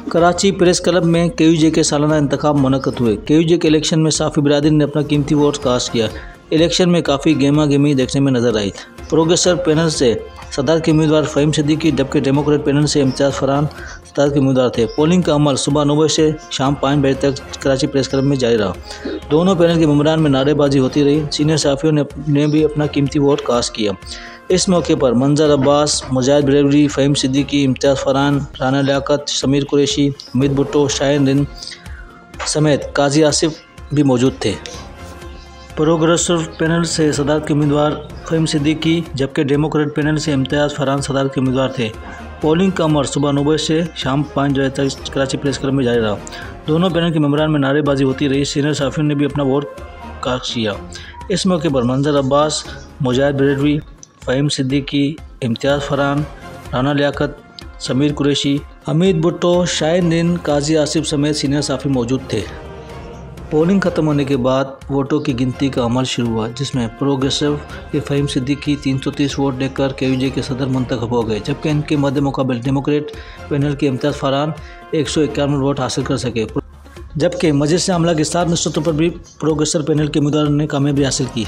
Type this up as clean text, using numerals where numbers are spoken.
Karachi press club में केयूजे के सालाना इंतखाब मुनक़्क़द हुए। केयूजे के इलेक्शन में साफ़ी बिरादरी ने अपना कीमती वोट कास्ट किया। इलेक्शन में काफ़ी गेमा गेमी देखने में नजर आई। प्रोग्रेसर पैनल से सदारत के उम्मीदवार फ़हीम सिद्दीकी जबकि डेमोक्रेट पैनल से इम्तियाज़ फरहान सदारत के उम्मीदवार थे। पोलिंग का अमल सुबह 9 बजे से शाम 5 बजे तक कराची प्रेस क्लब में जारी रहा। दोनों पैनल के मेंबरान में नारेबाजी होती रही। सीनियर सहाफ़ियों ने भी अपना कीमती वोट कास्ट किया। इस मौके पर मंजर अब्बास, मुजाहिद बरेलवी, फ़हीम सिद्दीकी, इम्तियाज़ फरहान, राना लियाकत, समीर कुरैशी, हमीद भुट्टो, शाहीन रिंद समेत काजी आसिफ भी मौजूद थे। प्रोग्रेसिव पैनल से सदारत के उम्मीदवार फ़हीम सिद्दीकी जबकि डेमोक्रेट पैनल से इम्तियाज़ फरहान सदारत के उम्मीदवार थे। पोलिंग का अमल सुबह 9 बजे से शाम 5 बजे तक कराची प्रेस क्लब में जारी रहा। दोनों पैनल के मेंबरान में नारेबाजी होती रही। सीनियर सहाफ़ियों ने भी अपना वोट कास्ट किया। इस मौके पर मंजर अब्बास, मुजाहिद बरेलवी, फ़हीम सिद्दीकी, इम्तियाज़ फरहान, राना लियाकत, समीर कुरैशी, हमीद भुट्टो, शाहीन रिंद, काजी आसिफ समेत सीनियर सहाफ़ी मौजूद थे। पोलिंग खत्म होने के बाद वोटों की गिनती का अमल शुरू हुआ, जिसमें प्रोग्रेसिव के फ़हीम सिद्दीकी 330 वोट लेकर केयूजे के सदर मुंतखब हो गए, जबकि इनके मद्दे मुकाबले डेमोक्रेट पैनल के इम्तियाज़ फरहान 151 वोट हासिल कर सके, जबकि मजलिस आमला की 7 नशस्तों पर भी प्रोग्रेसिव पैनल के उम्मीदवारों ने कामयाबी हासिल की।